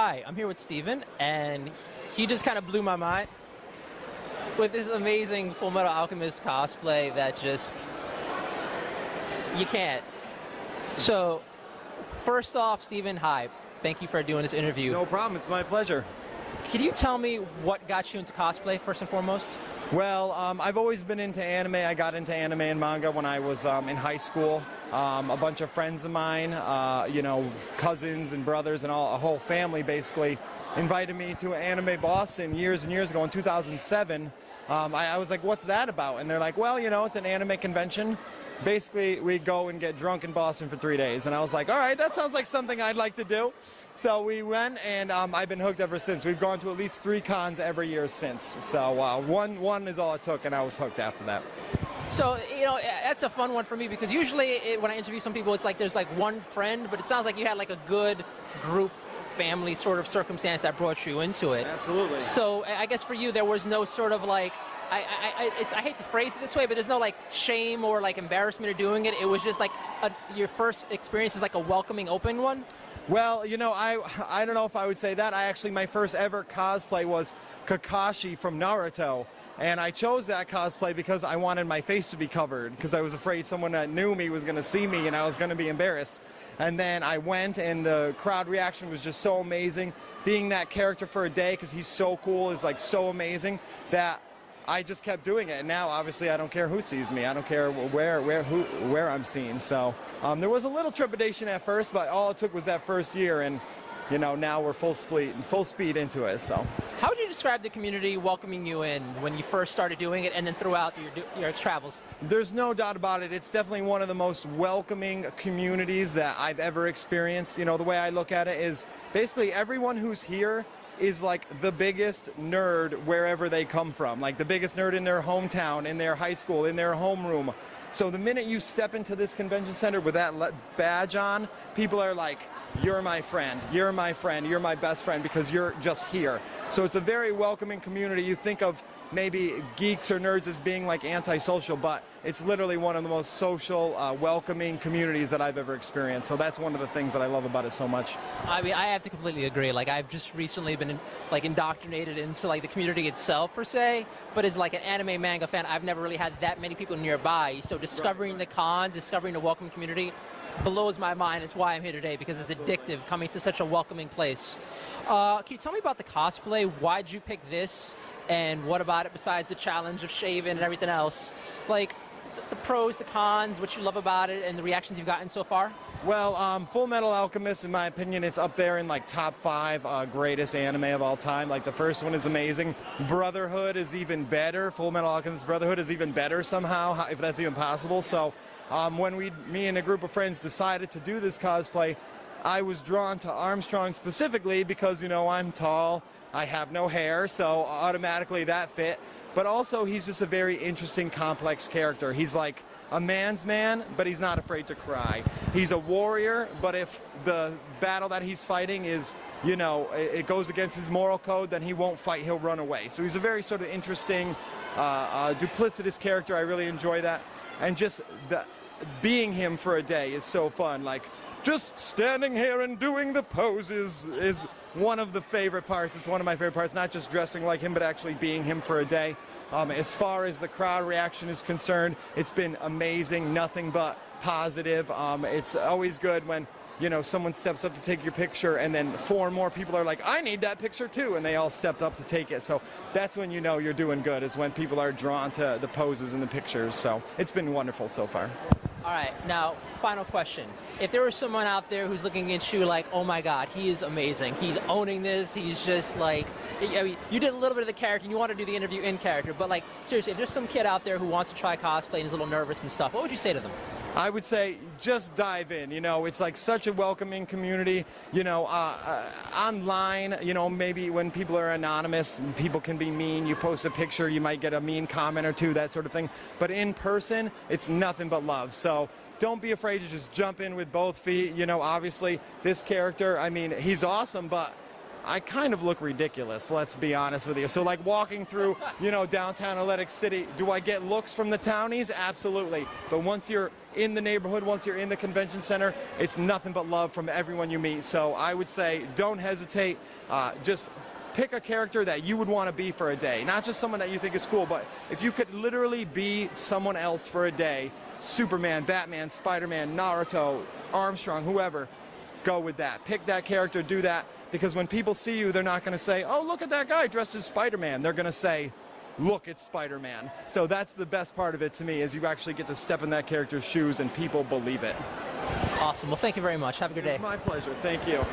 Hi, I'm here with Steven, and he just kind of blew my mind with this amazing Full Metal Alchemist cosplay that just, you can't. So, first off, Steven, hi. Thank you for doing this interview. No problem, it's my pleasure. Can you tell me what got you into cosplay, first and foremost? Well, I've always been into anime. I got into anime and manga when I was in high school. A bunch of friends of mine, cousins and brothers and a whole family basically invited me to Anime Boston years and years ago in 2007. I was like, what's that about? And they're like, well, it's an anime convention. Basically, we go and get drunk in Boston for 3 days. And I was like, all right, that sounds like something I'd like to do. So we went, and I've been hooked ever since. We've gone to at least 3 cons every year since. So one is all it took, and I was hooked after that. So, that's a fun one for me because usually when I interview some people, it's like there's like one friend, but it sounds like you had like a good group, family sort of circumstance that brought you into it. Absolutely. So I guess for you, there was no sort of like, I hate to phrase it this way, but there's no like shame or like embarrassment of doing it. It was just like your first experience is like a welcoming, open one. Well, I don't know if I would say that. My first ever cosplay was Kakashi from Naruto. And I chose that cosplay because I wanted my face to be covered because I was afraid someone that knew me was going to see me and I was going to be embarrassed. And then I went and the crowd reaction was just so amazing. Being that character for a day because he's so cool is like so amazing that I just kept doing it. And now obviously I don't care who sees me. I don't care where I'm seen. So there was a little trepidation at first, but all it took was that first year and now we're full speed into it. So, how would you describe the community welcoming you in when you first started doing it, and then throughout your travels? There's no doubt about it. It's definitely one of the most welcoming communities that I've ever experienced. The way I look at it is basically everyone who's here is like the biggest nerd wherever they come from, like the biggest nerd in their hometown, in their high school, in their homeroom. So the minute you step into this convention center with that badge on, people are like, you're my friend, you're my friend, you're my best friend because you're just here. So it's a very welcoming community. You think of maybe geeks or nerds as being like antisocial, but it's literally one of the most social, welcoming communities that I've ever experienced. So that's one of the things that I love about it so much. I mean, I have to completely agree. Like, I've just recently been like indoctrinated into like the community itself per se, but as like an anime manga fan, I've never really had that many people nearby. So discovering the cons, discovering the welcome community blows my mind. It's why I'm here today, because it's addictive coming to such a welcoming place. Can you tell me about the cosplay? Why'd you pick this? And what about it besides the challenge of shaving and everything else? Like the pros, the cons, what you love about it, and the reactions you've gotten so far? Well, Full Metal Alchemist, in my opinion, it's up there in like top 5 greatest anime of all time. Like the first one is amazing. Brotherhood is even better. Full Metal Alchemist Brotherhood is even better somehow, if that's even possible. So when me and a group of friends decided to do this cosplay, I was drawn to Armstrong specifically because, I'm tall, I have no hair, so automatically that fit. But also he's just a very interesting, complex character. He's like a man's man, but he's not afraid to cry. He's a warrior, but if the battle that he's fighting is, it goes against his moral code, then he won't fight, he'll run away. So he's a very sort of interesting, duplicitous character. I really enjoy that. And just being him for a day is so fun. Like, just standing here and doing the poses is one of the favorite parts. It's one of my favorite parts, not just dressing like him, but actually being him for a day. As far as the crowd reaction is concerned, it's been amazing, nothing but positive. It's always good when, someone steps up to take your picture and then 4 more people are like, I need that picture too, and they all stepped up to take it. So that's when you're doing good, is when people are drawn to the poses and the pictures. So it's been wonderful so far. All right, now, final question. If there was someone out there who's looking at you like, oh my God, he is amazing, he's owning this, he's just like, I mean, you did a little bit of the character, and you want to do the interview in character, but like, seriously, if there's some kid out there who wants to try cosplay and is a little nervous and stuff, what would you say to them? I would say just dive in. It's like such a welcoming community. Online, maybe when people are anonymous, people can be mean. You post a picture, you might get a mean comment or 2, that sort of thing. But in person, it's nothing but love. So don't be afraid to just jump in with both feet. Obviously, this character, I mean, he's awesome, but I kind of look ridiculous, let's be honest with you. So like walking through, you know, downtown Atlantic City, do I get looks from the townies? Absolutely. But once you're in the neighborhood, once you're in the convention center, it's nothing but love from everyone you meet. So I would say don't hesitate. Just pick a character that you would want to be for a day. Not just someone that you think is cool, but if you could literally be someone else for a day, Superman, Batman, Spider-Man, Naruto, Armstrong, whoever, go with that. Pick that character, do that, because when people see you, they're not going to say, oh, look at that guy dressed as Spider-Man. They're going to say, look, it's Spider-Man. So that's the best part of it to me, is you actually get to step in that character's shoes and people believe it. Awesome. Well, thank you very much. Have a good day. It's my pleasure. Thank you.